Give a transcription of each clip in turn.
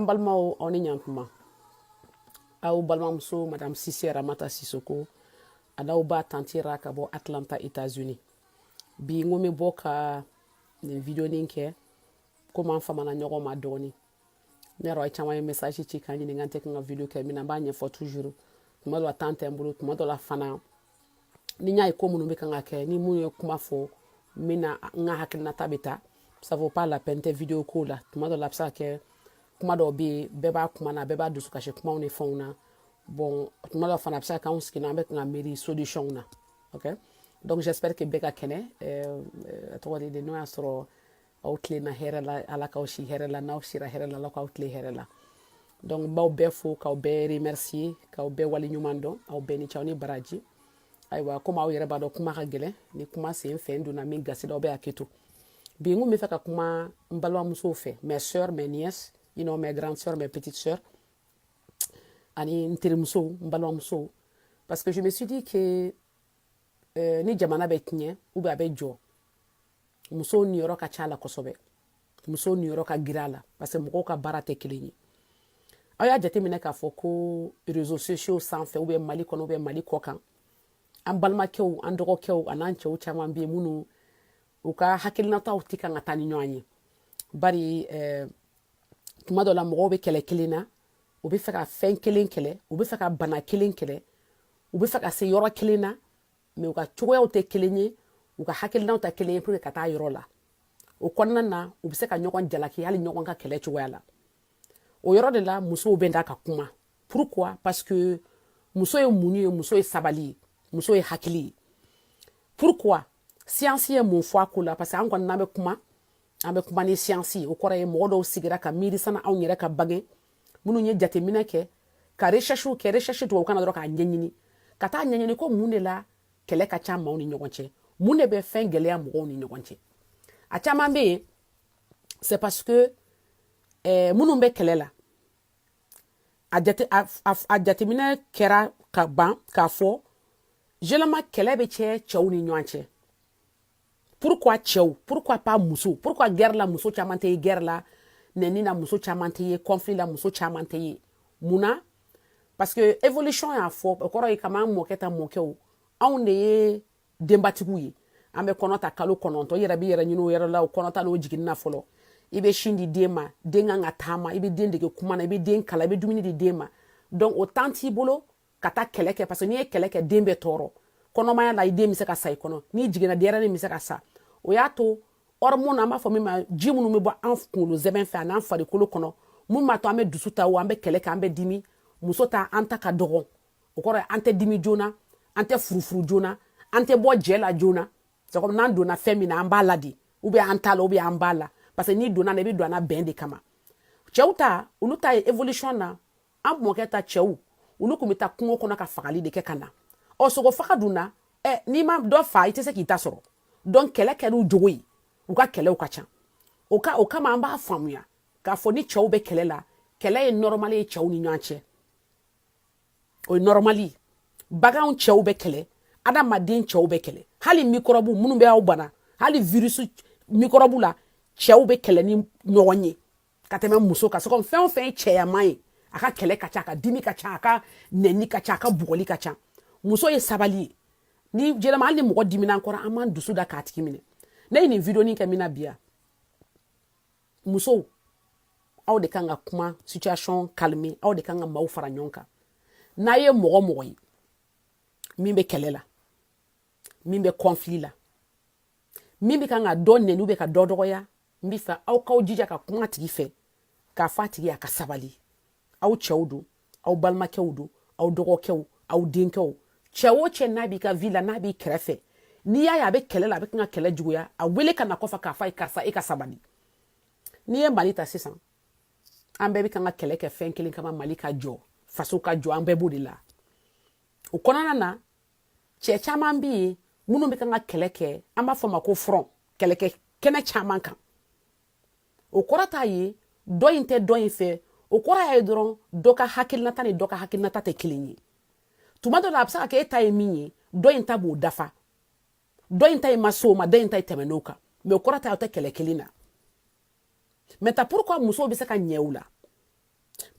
balmaw oni nyankuma aw balmamso madame Sisi Ramata Sissoko anaw ba tantira ka bo Atlanta États-Unis bi ngome boka ne video ninke comment fama na nyogo ma doni ne ro chama message ci kan ni ngante kan video ke mi na ba nye fo toujours kuma do tante mbulu kuma do la fana ni nya ko munu be kan ake ni mu kuma fo mina nga hakina tabita ça vaut pas la peine te video ko la kuma do la psa ke kuma do bi beba kuma na beba dusu kashe kuma on fona bon kuma do fana psa kan ski na be kan meri solution na OK donc j'espère que beka kene to de no astro outlay na herela ala ka oshi herela na oshira herela la ka outlay herela donc baw be fo ka be remercier ka be wali nyumando aw be ni chawni baraji aywa kuma aw yere ba do kuma ka gele ni kuma se mfendu na min gasi do be aketo bi ngum me faka kuma mbalwa muso fe mes sœurs mes nièces you know mes grandes sœurs mes petites sœurs ani ntiri muso mbalwa muso parce que je me suis dit que ni jamana be tinye ube abe jo muso ni yoro ka chala kosobe muso ni yoro ka girala parce que moko ka barate kilinyi aya jate mine ka foko réseaux sociaux sans fait ube mali kono ube mali kokan an balma kew an dogo kew anan chew chama bi munu uka hakilna taw tika ngatani nyoanye bari tuma do la moko be kele kilina ube faka fen kilin kele ube faka bana kilin kele ube faka se yoro kilina mais uka choya ute kilinyi uka hakilna uta kilinyi pour que kata yoro la o konna na ube se ka nyokon jalaki hali nyokon ka kele choya la o yoro de la muso benda ka kuma pourquoi parce que muso e muni muso e sabali muso e hakili pourquoi science ye mon foi ko la parce que an kon na be kuma ni science o kora ye modo sigira ka miri sana an yere ka bage munu nye jate minake ka recherche to kana dro ka nyenyini kata nyenyini ko munela kele ka chama oni nyogonche mune be fengele ya mo oni nyogonche a chama be c'est parce que munu be kele la a jate mina kera ka ban ka fo jelama kele be che chawni nyoanche pourquoi chew pourquoi pas muso pourquoi guerre la muso chamante guerre la neni na muso chamante conflit la muso chamante muna parce que évolution ya fo ko ro kama moketa mokeo on de dembatigu yi ambe konota kalo kononto yera bi yera nyino yera la konota no jigin na folo ibe shindi dema denga ngatama ibe dendege kumana ibe den kala ibe dumini di dema donc autant bolo kata keleke parce que ni keleke dembe toro kono maya la ide mi se ka sai kono ni jigina dera ni mi se ka sa o ya to hormone ama fo mi ma jimu no me bo anfukulu zeben fa na anfari kolo kono mu ma to ame dusuta o ambe keleke ambe dimi musota anta ka dogo o koro ante dimi jona ante furufuru jona ante bo jela jona c'est comme nan dona femina ambala di ou bien antala ou bien ambala parce que ni dona ne bi dona bende kama cheuta uluta evolution na am moketa cheu ulu kumita kungo kona ka fagali de ke kana o so go fakaduna ni ma do fa ite se kita soro donc kele kele joyi u ka kele u ka chan o ka ma amba famuya ka fo ni cheu be kele la kele e normally cheu ni nyanche o normally baga un cheu be kele ada madin cheu be kele hali microbe munu be awbana hali virus microbe la cheu be kele ni nyonye kateme muso ka so kon fen cheya mai aka kele kacha aka dimi kacha aka neni kacha aka bugoli kacha muso ye sabali ni jela mali mo dimi na nkora aman dusu da katiki mine na ni video ni kamina bia muso aw de kanga kuma situation calme aw de kanga maw fara nyonka na ye mogo yi mimbe kelela mimbe conflit la mimbe kanga don nenu be ka dodogo ya mbifa aw kaw jija ka kuma tigi fe ka fatigi ya ka sabali aw chewdu aw balma kewdu aw dogo kew aw dinkew chewo che nabi ka villa nabi krefe ni ya be kelela be kanga kele juguya a wele kana kofa ka fa ikarsa e ka sabali ni e malita sisan ambe be kanga kele ke fenkilin kama malika jo faso ka jo ambe bodila o konana na che chama mbi munu be kanga kele ke amba foma ko front kele ke kene chama kan o korata yi do inte do infe o kora ya dron doka hakilnata ni doka hakilnata te kilinyi tumado la absa ke eta eminyi do inte bo dafa do inte masoma do inte temenoka me o korata ya te kele kilina meta pourquoi muso be saka nyeula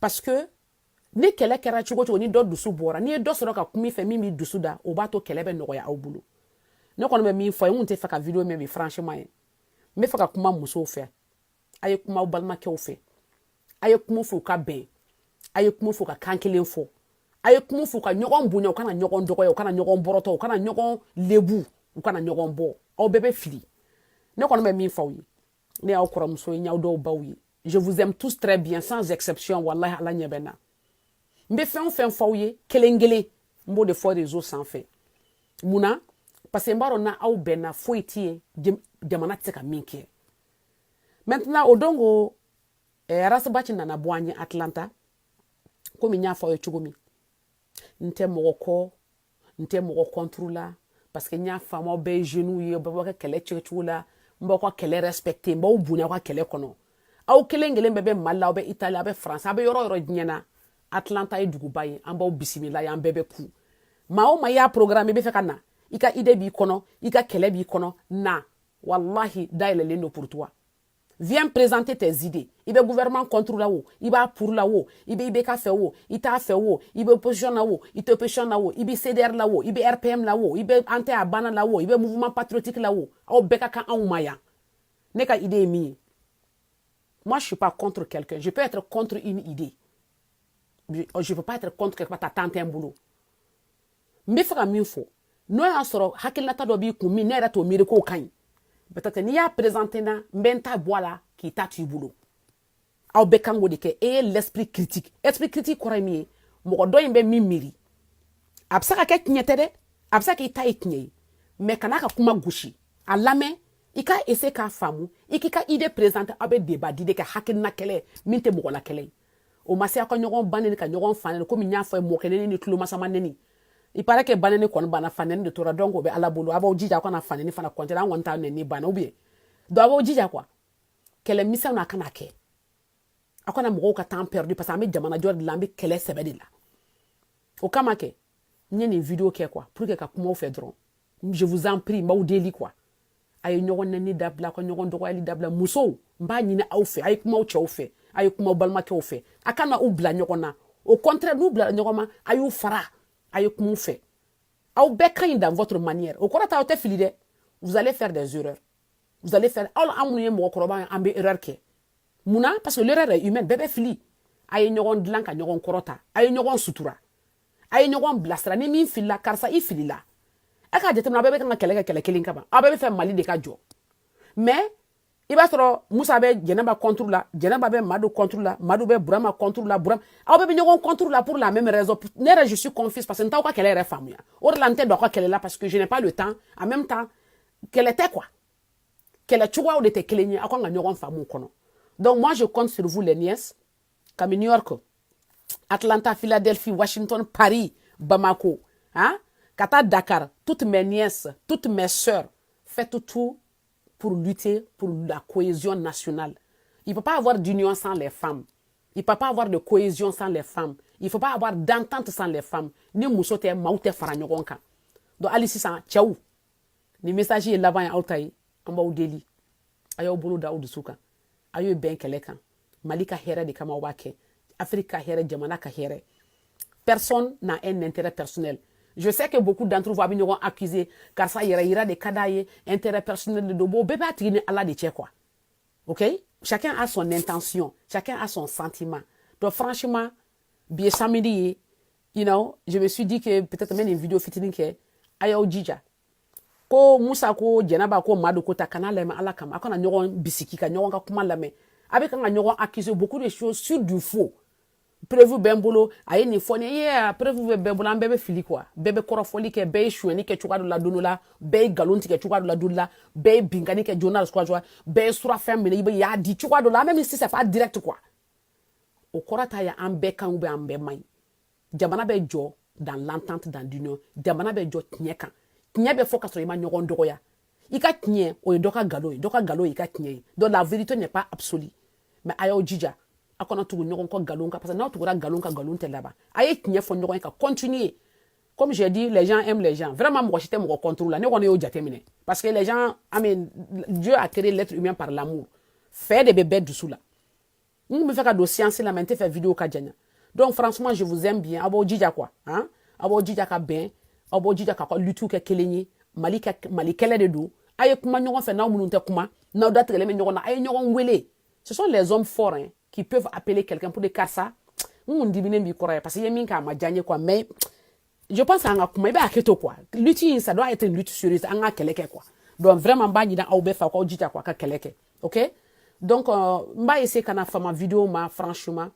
parce que ni kɛlɛ kɛra cogo cogo ni dɔ dusu bɔra ni ye dɔ sɔrɔ ka kuma i fɛ min b'i dusu da o b'a to kɛlɛ bɛ nɔgɔya aw bolo ne kɔni bɛ min fɔ n kun tɛ fɛ ka video min bi franchement ye n bɛ fɛ ka kuma musow fɛ a ye kuma aw balimakɛw fɛ a ye kuma fɔ u ka bɛn a ye kuma fɔ ka kan kelen fɔ a ye kuma fɔ ka ɲɔgɔn bonya u kana ɲɔgɔn dɔgɔya u kana ɲɔgɔn bɔrɔtɔ u kana ɲɔgɔn lebu u kana ɲɔgɔn bɔ aw bɛɛ bɛ fili ne kɔni bɛ min fɔ aw ye ne y'aw kɔrɔmuso ye n y'aw dɔw baw ye je vous aime tous très bien sans exception wallahi ala ɲɛ bɛ n na n bɛ fɛn o fɛn fɔ aw ye kelen kelen n b'o de fɔ réseau sanfɛ mun na parce que n b'a dɔn na aw bɛnna foyi tɛ yen jamana tɛ se ka min kɛ maintenant o don ko arasibaci nana bɔ an ye Atlanta komi n y'a fɔ aw ye cogo min n tɛ mɔgɔ kɔ n tɛ mɔgɔ contre la parce que n y'a faamu aw bɛɛ ye jeunes ye aw bɛɛ b'aw ka kɛlɛ kɛcogo la n b'aw ka kɛlɛ respecter n b'aw bonya aw ka kɛlɛ kɔnɔ aw kelen kelen bɛɛ bɛ Mali la aw bɛ Italie aw bɛ France aw bɛ yɔrɔ yɔrɔ diɲɛ na Atlanta ye duguba ye an b'aw bisimila ye an bɛɛ bɛ ku maa o maa y'a programme i bɛ fɛ ka na i ka idée b'i kɔnɔ i ka kɛlɛ b'i kɔnɔ na wallahi dayɛlɛlen don pour toi viens présenter tes idées i bɛ gouvernement contre la wo i b'a pour la wo i bɛ IBK fɛ wo i t'a fɛ wo i bɛ opposition na wo i tɛ opposition na wo i bɛ CDR la wo i bɛ RPM la wo i bɛ an tɛ a banna la wo i bɛ mouvement patriotique la wo aw bɛɛ ka kan anw ma yan ne ka idée ye min ye moi je suis pas contre quelqu'un je peux être contre une idée je peux pas être contre quelque part ta tante un boulot n bɛ fɛ ka min fɔ n'o y'a sɔrɔ hakilinata dɔ b'i kun min ne yɛrɛ t'o miiri k'o ka ɲi peut-être n'i y'a présenté na n bɛ n ta bɔ a la k'i ta to i bolo aw bɛɛ kan k'o de kɛ e ye l'esprit critique kɔrɔ ye min ye mɔgɔ dɔ in bɛ min miiri a bɛ se ka kɛ tiɲɛ tɛ dɛ a bɛ se k'i ta ye tiɲɛ ye mais kana ka kuma gosi a lamɛn i ka essayer k'a faamu i k'i ka idée présenter aw bɛ débat di de kɛ hakilina kɛlɛ min tɛ mɔgɔ la kɛlɛ ye o ma se aw ka ɲɔgɔn banni ka ɲɔgɔn fanɛni komi n y'a fɔ mɔkɛ nɛni ni tulomasama nɛni il paraît que banani kɔni banna fanɛni de tora donc o bɛ ala bolo a b'aw jija aw kana fanɛni fana compter an kɔni t'a nɛni banna ou bien donc a b'aw jija quoi kɛlɛ misɛnw na a kana kɛ aw kana mɔgɔw ka temps perdu parce que an bɛ jamana jɔ de la an bɛ kɛlɛ sɛbɛ de la o kama kɛ n ye nin video kɛ quoi pour que ka kuma aw fɛ dɔrɔn je vous en prie n b'aw deli quoi a ye ɲɔgɔn nɛni dabila a ka ɲɔgɔn dɔgɔyali dabila musow n b'a ɲini aw fɛ a ye kuma aw cɛw fɛ a ye kuma aw balimakɛw fɛ a kana u bila ɲɔgɔn na au contraire n'u bila ɲɔgɔn ma a y'u fara a ye kuma u fɛ aw bɛɛ ka ɲi dans votre manière o kɔrɔ tɛ aw tɛ fili dɛ vous allez faire des erreurs vous allez faire aw an minnu ye mɔgɔkɔrɔba an bɛ erreur kɛ mun na parce que l'erreur est humaine bɛɛ bɛ fili a ye ɲɔgɔn dilan ka ɲɔgɔn kɔrɔta a ye ɲɔgɔn sutura a ye ɲɔgɔn bilasira ni min filila karisa i filila e k'a jateminɛ aw bɛɛ bɛ kan ka kɛlɛ kɛ kɛlɛ kelen kama aw bɛɛ bɛ fɛ Mali de ka jɔ mais i b'a sɔrɔ Musa bɛ Jɛnɛba contre la Jɛnɛba bɛ Madu contre la Madu bɛ Burama contre la Burama aw bɛɛ bɛ ɲɔgɔn contre la pour la même raison ne yɛrɛ je suis confuse parce que n t'aw ka kɛlɛ yɛrɛ faamuya o de la n tɛ don aw ka kɛlɛ la parce que je n'ai pas le temps en même temps kɛlɛ tɛ quoi kɛlɛ cogoyaw de tɛ kelen ye aw kan ka ɲɔgɔn faamu o kɔnɔ donc moi je compte sur vous les nièces comme New York Atlanta Philadelphie Washington Paris Bamako hein ka taa Dakar toutes mes nièces toutes mes sœurs faites tout pour lutter pour la cohésion nationale. Il ne peut pas avoir d'union sans les femmes. Il ne peut pas avoir de cohésion sans les femmes. Il ne faut pas avoir d'entente sans les femmes. Ni muso te maaw te fara ɲɔgɔn kan. Donc hali sisan cɛw ni message ye laban ye aw ta ye an b'aw deli a y'aw bolo da aw dusu kan a y'o bɛn kɛlɛ kan Mali ka hɛrɛ de kama aw b'a kɛ Afrique ka hɛrɛ jamana ka hɛrɛ personne n'a un intérêt personnel. Je sais que beaucoup d'entre vous avez accusé car ça ira de kadaye intérêt personnel de dobo bébé a tiré à la de quoi. OK? Chacun a son intention, chacun a son sentiment. Donc franchement, bien samedi, you know, je me suis dit que peut-être même une vidéo fitting que ayo jija. Ko Musa ko Jɛnɛba ko Madu ko ta kana lema ala kama akona nyogon bisiki ka nyogon ka kuma lame. Avec kan nyogon accuser beaucoup de choses sur du faux. Prévu bɛn bolo a ye nin fɔ ne ye prévu bɛ bɛɛ bolo an bɛɛ bɛ fili quoi bɛɛ bɛ kɔrɔfɔli kɛ bɛɛ ye suyɛni kɛ cogoya dɔ la don dɔ la bɛɛ ye nkalon tigɛ cogoya dɔ la don dɔ la bɛɛ ye binkani kɛ journal cogoya bɛɛ ye surafɛn minɛ i bɛ y'a di cogoya dɔ la même si c'est pas direct quoi o kɔrɔ t'a ye an bɛɛ kan ou an bɛɛ man ɲi jamana bɛ jɔ dans l'entente dans l'union jamana bɛ jɔ tiɲɛ kan tiɲɛ bɛ fɔ ka sɔrɔ i ma ɲɔgɔn dɔgɔya i ka tiɲɛ o ye dɔ ka nkalon ye dɔ ka nkalon ye i ka tiɲɛ ye donc la vérité n'est pas absolue mais a y'aw jija a kana tugu ɲɔgɔn kɔ nkalon kan parce que n'aw tugura nkalon kan nkalon tɛ laban a ye tiɲɛ fɔ ɲɔgɔn ye ka continuer comme j'ai dit les gens aiment les gens vraiment mɔgɔ si tɛ mɔgɔ contre la ne kɔni y'o jateminɛ parce que les gens I mean Dieu a créé l'être humain par l'amour fɛ de bɛ bɛɛ dusu la On me fait ka do science la mente faire vidéo ka djanya. Donc franchement, je vous aime bien. Abo djija quoi, hein? Abo djija ka ben, abo djija ka lutu ke kelenyi, mali kele de do. Aye kuma nyogon fait na mununte kuma, na datrele me nyogon na aye nyogon wele. Ce sont les hommes forts hein, qui peuvent appeler quelqu'un pour des casa. On dit bien bi correct parce que yemin ka ma djanye quoi, mais je pense à un kuma ibe aketo quoi. Lutte ça doit être une lutte sérieuse, anga keleke quoi. Donc vraiment ba ni da aube fa ko djija quoi ka keleke. OK? Donc mba essayer kana fa ma vidéo ma franchement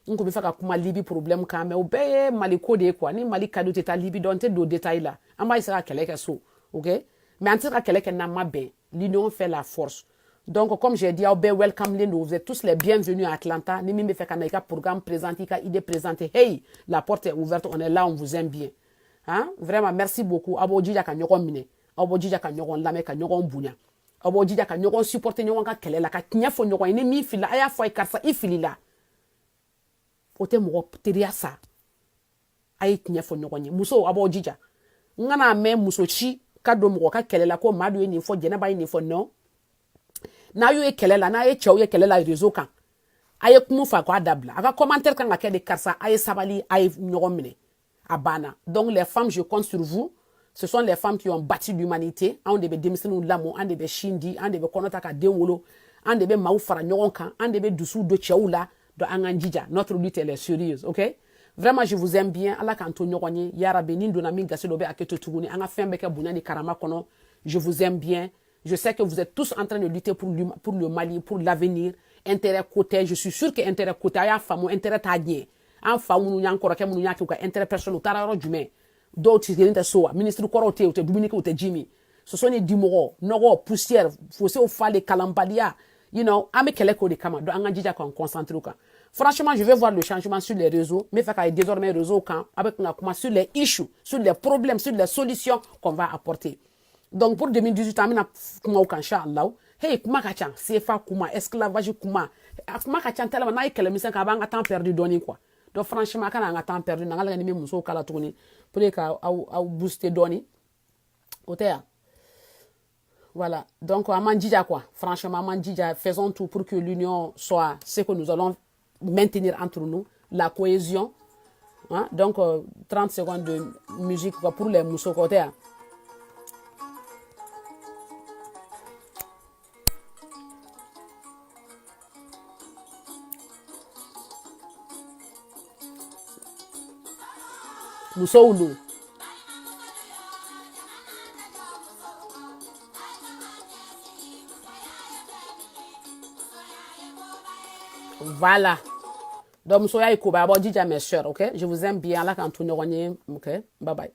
on peut faire kuma libi problème quand mais obeye maliko de quoi ni mali cadeau teta libi donte do détail là on va essayer keleke so. OK? Mais en tout cas keleke na ma ben l'union fait la force. Donc comme j'ai dit obeye welcome les vous êtes tous les bienvenus à Atlanta ni me fait kana programme présenté ka idée présentée. Hey, la porte est ouverte, on est là, on vous aime bien. Hein? Vraiment merci beaucoup. Abo djija ka nyoko mine. Abo djija ka nyoko lame ka nyoko bunya. Abo djija ka nyoko supporter nyoko ka kelela ka nyafo nyoko ni mi fila aya fo ikarsa ifilila. Ote mo teria sa. Ay nyafo nyoko ni. Muso abo djija. Ngana me muso chi ka do mo ka kelela ko madu ni fo jena ba ni fo no. Na yo e kelela na e chew ye kelela réseau kan. Aye kumu fa ko adabla. Aka commentaire kan ka de karsa aye sabali aye nyoko mine. Abana. Donc les femmes, je compte sur vous. Ce sont les femmes qui ont bâti l'humanité. On debe démissionner ou l'amour, on debe shindi, on debe konotaka denwolo, on debe maoufara nyoronka, on debe dusu do tchaoula, do anganjija. Notre lutte elle est sérieuse, ok? Vraiment, je vous aime bien. Allah kanto nyoronye, yara benin donami gaselobe aketo tuguni, anga fembeke bunyani karama kono. Je vous aime bien. Je sais que vous êtes tous en train de lutter pour le Mali, pour l'avenir. Intérêt côté, je suis sûr que intérêt côté, aya famo, intérêt tadien. En fa munu yang koroke munu yang ka intérêt personnel tararo jume do ti gelinte so ministre korote ou te Dominique ou te Jimmy ce sont des dimoro nogo poussière fossé au fale kalambalia you know ame keleko de kama do anga jija kon concentrer ka franchement je vais voir le changement sur les réseaux mais fa ka désormais réseau kan avec nga kuma sur les issues sur les problèmes sur les solutions qu'on va apporter donc pour 2018 amina kuma o kan inshallah hey kuma ka chan CFA kuma esclavage kuma ka chan tellement na ikele misen ka banga temps perdu donné quoi. Donc franchement quand on a temps perdu on a gagné muso kala tuguni pour que au booster doni otea voilà donc à mandija quoi franchement mandija faisons tout pour que l'union soit ce que nous allons maintenir entre nous la cohésion hein? Donc 30 secondes de musique quoi, pour les muso otea Mussoulu. Voilà. Donc, soyez cool. D'abord, dis à mes soeurs, ok? Je vous aime bien. Là, quand on est, ok? Bye bye.